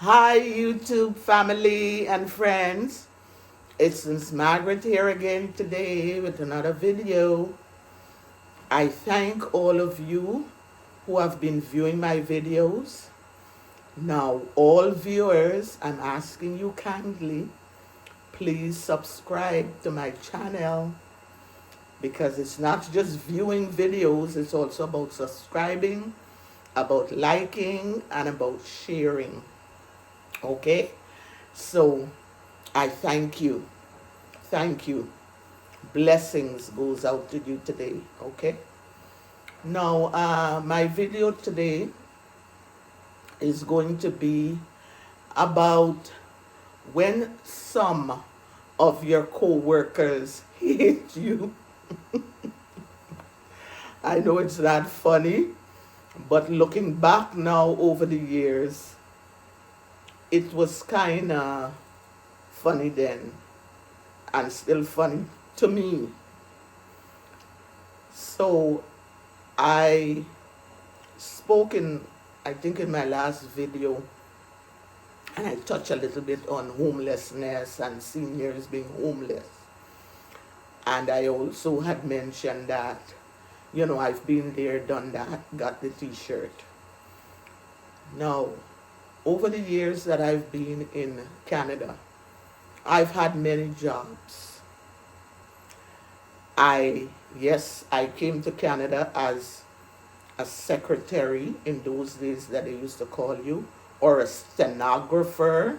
Hi, YouTube family and friends. It's Miss Margaret here again today with another video. I thank all of you who have been viewing my videos. Now, all viewers, I'm asking you kindly, please subscribe to my channel because it's not just viewing videos, it's also about subscribing, about liking, and about sharing. Okay? So, I thank you. Thank you. Blessings goes out to you today. Okay. Now, my video today is going to be about when some of your co-workers hate you. I know it's not funny, but looking back now over the years, it was kind of funny then and still funny to me. So I spoke in, I think in my last video, and I touched a little bit on homelessness and seniors being homeless. And I also had mentioned that, I've been there, done that, got the t-shirt. Now, over the years that I've been in Canada, I've had many jobs. I came to Canada as a secretary in those days that they used to call you, or a stenographer,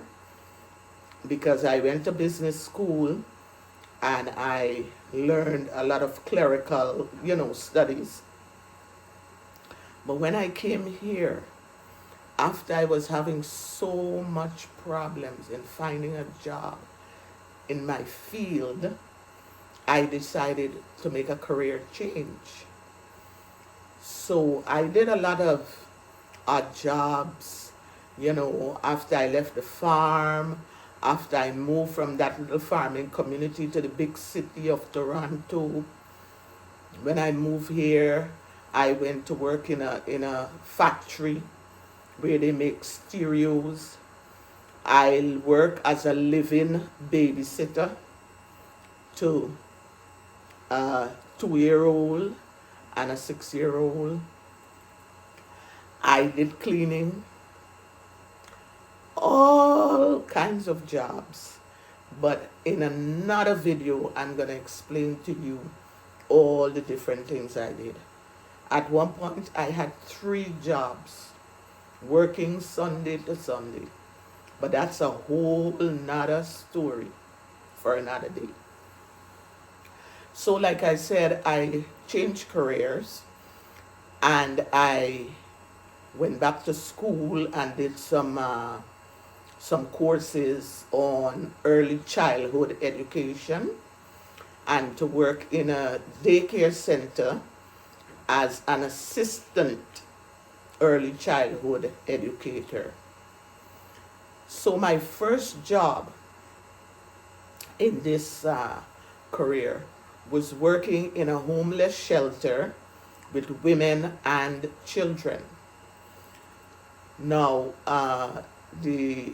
because I went to business school and I learned a lot of clerical, studies. But when I came here, after I was having so much problems in finding a job in my field, I decided to make a career change. So I did a lot of odd jobs, after I left the farm, after I moved from that little farming community to the big city of Toronto. When I moved here, I went to work in a factory where they make stereos. I work as a living babysitter to a 2-year-old and a 6-year-old. I did cleaning, all kinds of jobs. But in another video, I'm going to explain to you all the different things I did. At one point, I had 3 jobs, working Sunday to Sunday. But that's a whole nother story for another day. So like I said, I changed careers and I went back to school and did some courses on early childhood education and to work in a daycare center as an assistant early childhood educator. So my first job in this career was working in a homeless shelter with women and children. Now, the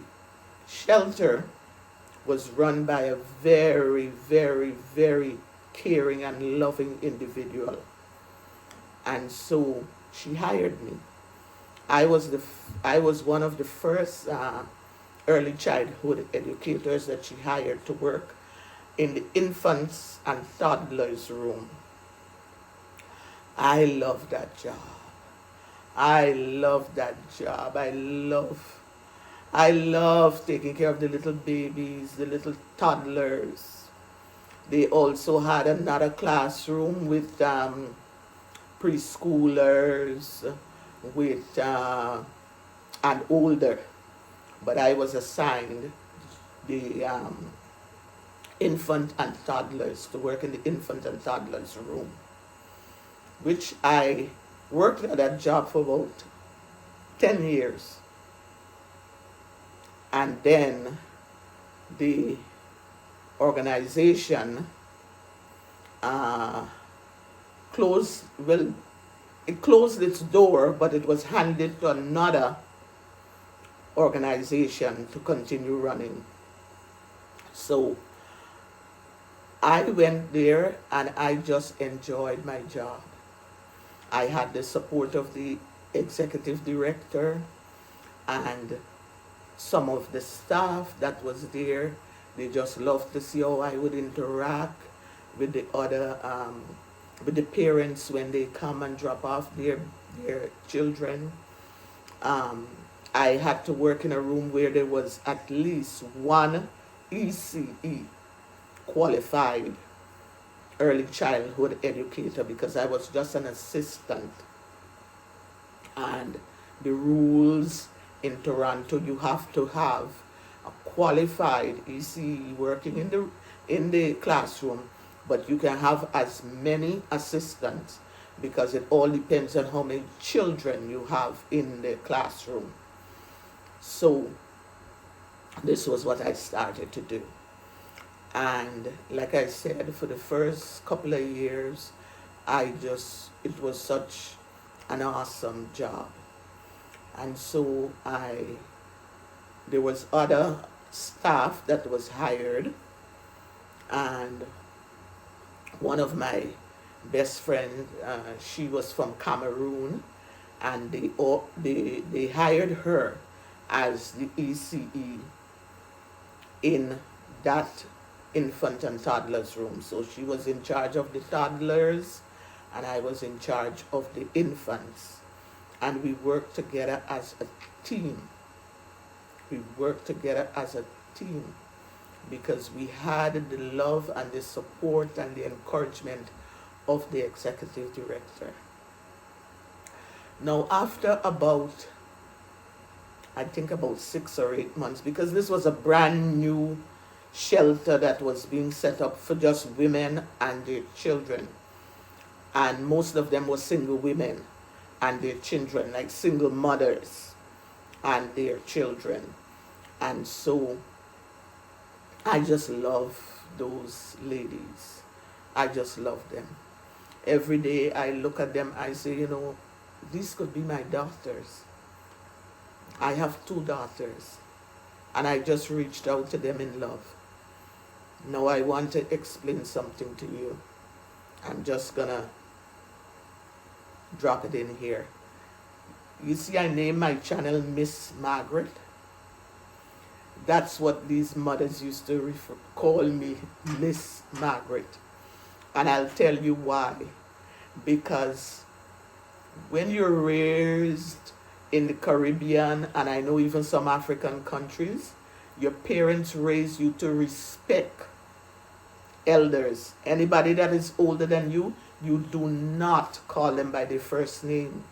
shelter was run by a very, very, very caring and loving individual. And so she hired me. I was one of the first early childhood educators that she hired to work in the infants and toddlers room. I love that job. I love that job. I love taking care of the little babies, the little toddlers. They also had another classroom with preschoolers, with and older. But I was assigned the infant and toddlers to work in the infant and toddlers room, which I worked at that job for about 10 years. And then the organization closed, it closed its door, but it was handed to another organization to continue running. So I went there and I just enjoyed my job. I had the support of the executive director and some of the staff that was there. They just loved to see how I would interact with the other, with the parents when they come and drop off their children. Um, I had to work in a room where there was at least one ECE qualified early childhood educator because I was just an assistant. And the rules in Toronto, you have to have a qualified ECE working in the classroom, but you can have as many assistants because it all depends on how many children you have in the classroom. So this was what I started to do. And like I said, for the first couple of years, it was such an awesome job. And so there was other staff that was hired, and one of my best friends, she was from Cameroon, and they hired her as the ECE in that infant and toddlers room. So she was in charge of the toddlers and I was in charge of the infants. And we worked together as a team. We worked together as a team because we had the love and the support and the encouragement of the executive director. Now, after I think about 6 or 8 months, because this was a brand new shelter that was being set up for just women and their children. And most of them were single women and their children, like single mothers and their children. And so I just love those ladies. I just love them. Every day I look at them, I say, these could be my daughters. I have 2 daughters, and I just reached out to them in love. Now I want to explain something to you. I'm just gonna drop it in here. You see, I named my channel Miss Margaret. That's what these mothers used to call me, Miss Margaret. And I'll tell you why. Because when you're raised in the Caribbean, and I know even some African countries, your parents raise you to respect elders. Anybody that is older than you, you do not call them by their first name.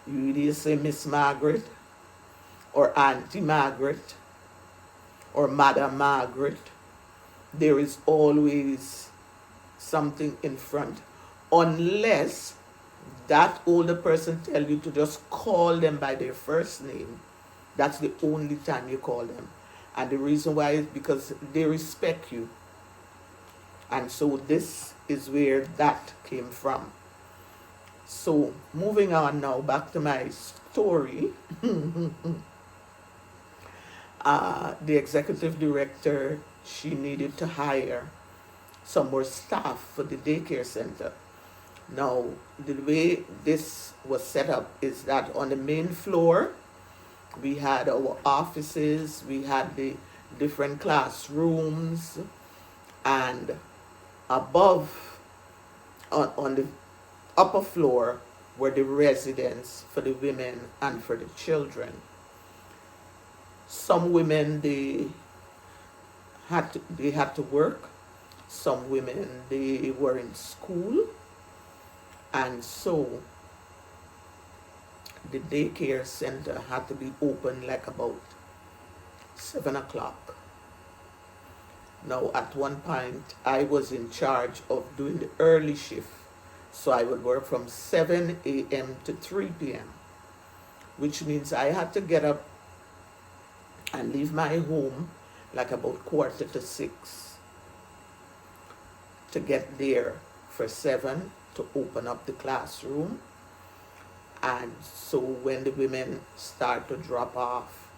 You either say Miss Margaret, or Auntie Margaret, or Madam Margaret. There is always something in front, unless that older person tell you to just call them by their first name. That's the only time you call them. And the reason why is because they respect you. And so this is where that came from. So moving on now, back to my story. The executive director, she needed to hire some more staff for the daycare center. Now, the way this was set up is that on the main floor, we had our offices, we had the different classrooms, and above, on the upper floor, were the residence for the women and for the children. Some women, they had to work. Some women, they were in school. And so the daycare center had to be open like about 7 o'clock. Now, at one point, I was in charge of doing the early shift. So I would work from 7 a.m. to 3 p.m., which means I had to get up and leave my home like about 5:45 to get there for 7 to open up the classroom. And so when the women start to drop off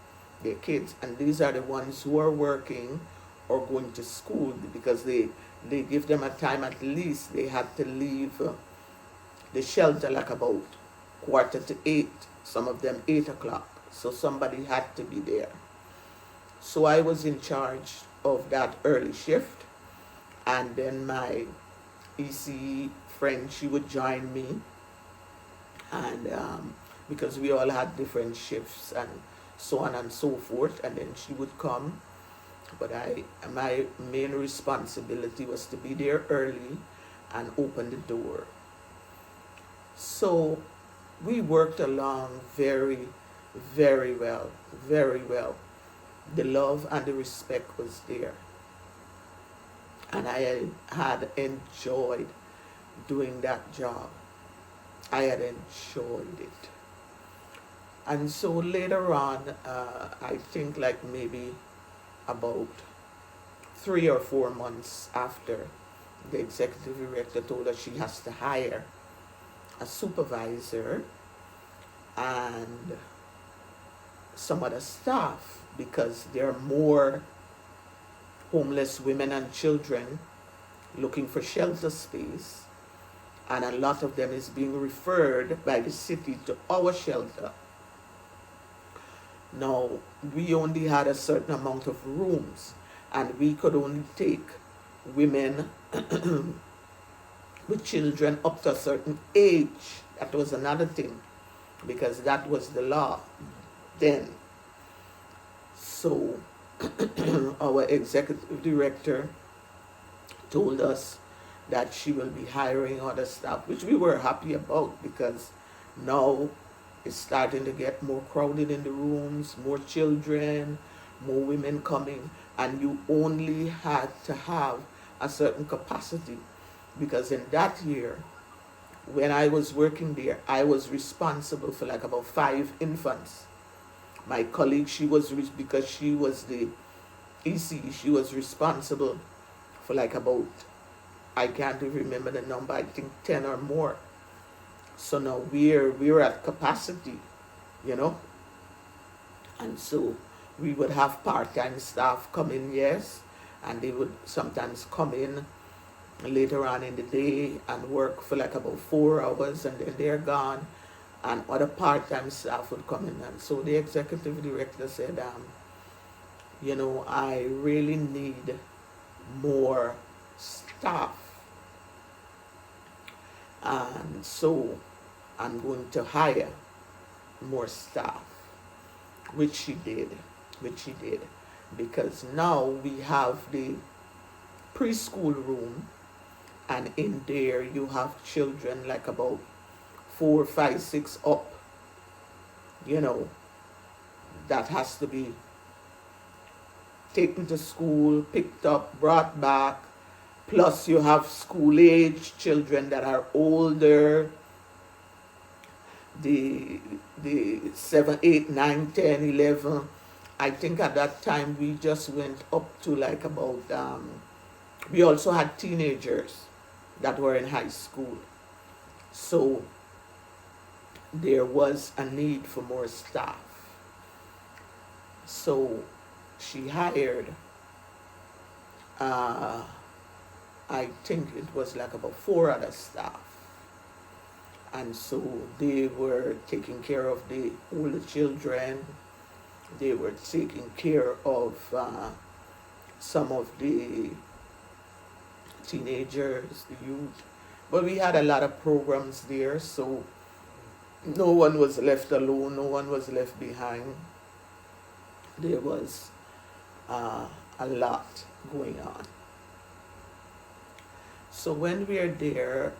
their kids, and these are the ones who are working or going to school, because they give them a time, at least they had to leave the shelter like about 7:45, some of them 8 o'clock. So somebody had to be there. So I was in charge of that early shift, and then my EC friend, she would join me, and because we all had different shifts and so on and so forth, and then she would come. But my main responsibility was to be there early and open the door. So we worked along very, very well, very well. The love and the respect was there, and I had enjoyed doing that job. I had enjoyed it. And so later on, I think like maybe about 3 or 4 months after, the executive director told us she has to hire a supervisor and some other staff, because there are more homeless women and children looking for shelter space, and a lot of them is being referred by the city to our shelter. Now, we only had a certain amount of rooms, and we could only take women with children up to a certain age. That was another thing, because that was the law then. So our executive director told us that she will be hiring other staff, which we were happy about, because now it's starting to get more crowded in the rooms, more children, more women coming, and you only had to have a certain capacity. Because in that year, when I was working there, I was responsible for like about 5 infants. My colleague, because she was the EC, she was responsible for like about, I can't even remember the number, I think 10 or more. So now we're at capacity, you know. And so we would have part-time staff come in, yes, and they would sometimes come in later on in the day and work for like about 4 hours, and then they're gone, and other part-time staff would come in. And so the executive director said, I really need more staff, and so I'm going to hire more staff, which she did, because now we have the preschool room, and in there you have children like about 4, 5, 6 up, that has to be taken to school, picked up, brought back. Plus you have school age children that are older, the 7, 8, 9, 10, 11. I think at that time we just went up to like about, we also had teenagers that were in high school. So there was a need for more staff. So she hired, I think it was like about 4 other staff. And so they were taking care of the older children. They were taking care of some of the teenagers, the youth. But we had a lot of programs there, so no one was left alone, no one was left behind. There was a lot going on. So when we are there,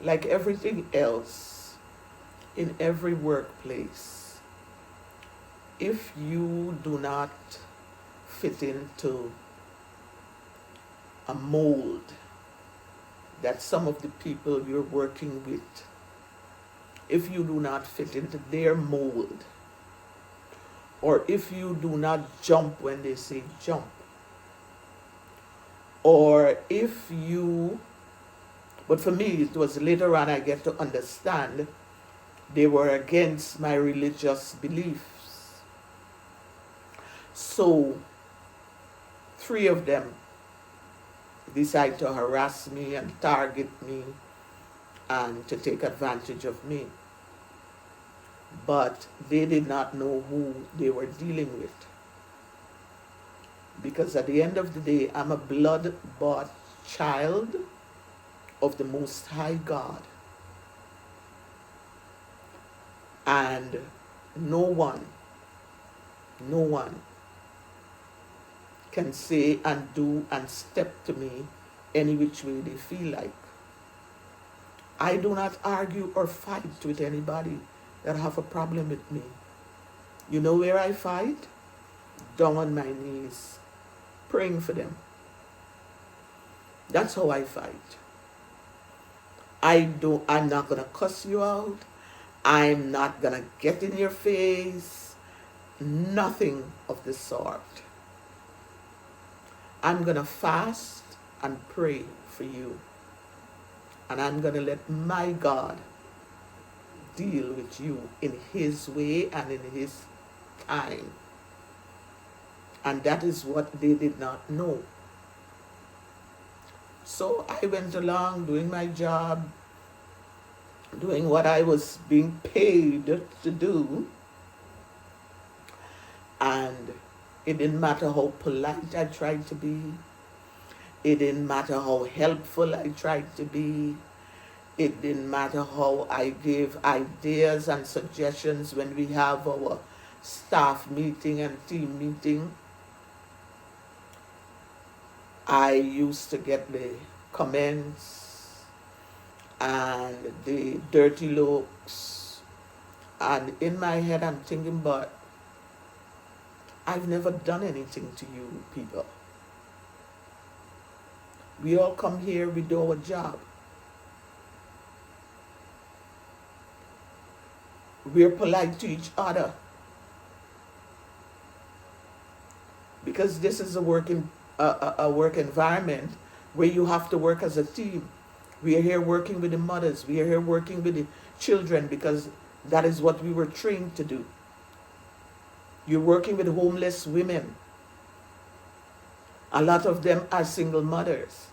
like everything else in every workplace, if you do not fit into a mold that some of the people you're working with, if you do not fit into their mold, or if you do not jump when they say jump, or if you But for me, it was later on I get to understand they were against my religious beliefs. So, three of them decided to harass me and target me and to take advantage of me. But they did not know who they were dealing with. Because at the end of the day, I'm a blood-bought child of the Most High God. And no one can say and do and step to me any which way they feel like. I do not argue or fight with anybody that have a problem with me. You know where I fight? Down on my knees, praying for them. That's how I fight. I'm not gonna cuss you out. I'm not gonna get in your face. Nothing of the sort. I'm gonna fast and pray for you. And I'm gonna let my God deal with you in His way and in His time. And that is what they did not know. So I went along doing my job, doing what I was being paid to do. And it didn't matter how polite I tried to be. It didn't matter how helpful I tried to be. It didn't matter how I gave ideas and suggestions when we have our staff meeting and team meeting. I used to get the comments and the dirty looks. And in my head, I'm thinking, but I've never done anything to you people. We all come here, we do our job. We're polite to each other. Because this is a work environment where you have to work as a team. We are here working with the mothers. We are here working with the children because that is what we were trained to do. You're working with homeless women. A lot of them are single mothers.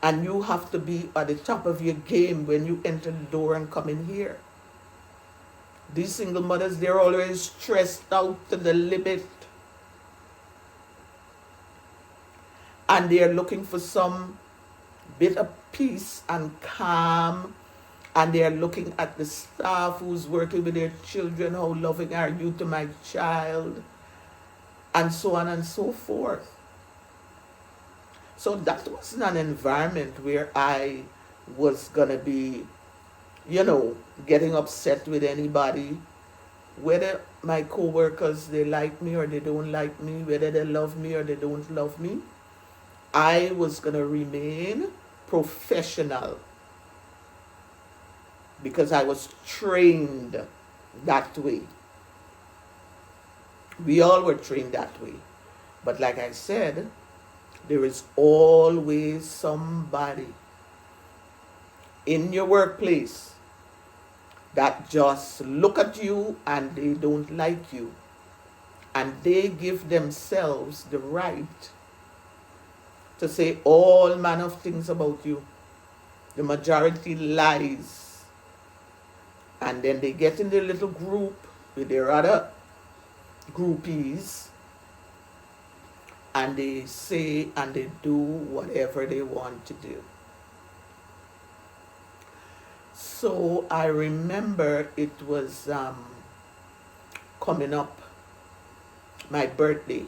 And you have to be at the top of your game when you enter the door and come in here. These single mothers, they're always stressed out to the limit. And they're looking for some bit of peace and calm. And they're looking at the staff who's working with their children. How loving are you to my child? And so on and so forth. So that wasn't an environment where I was going to be, getting upset with anybody. Whether my co-workers, they like me or they don't like me, whether they love me or they don't love me, I was going to remain professional because I was trained that way. We all were trained that way. But like I said, there is always somebody in your workplace that just look at you and they don't like you. And they give themselves the right to say all manner of things about you. The majority lies. And then they get in their little group with their other groupies and they say and they do whatever they want to do. So I remember it was coming up, my birthday.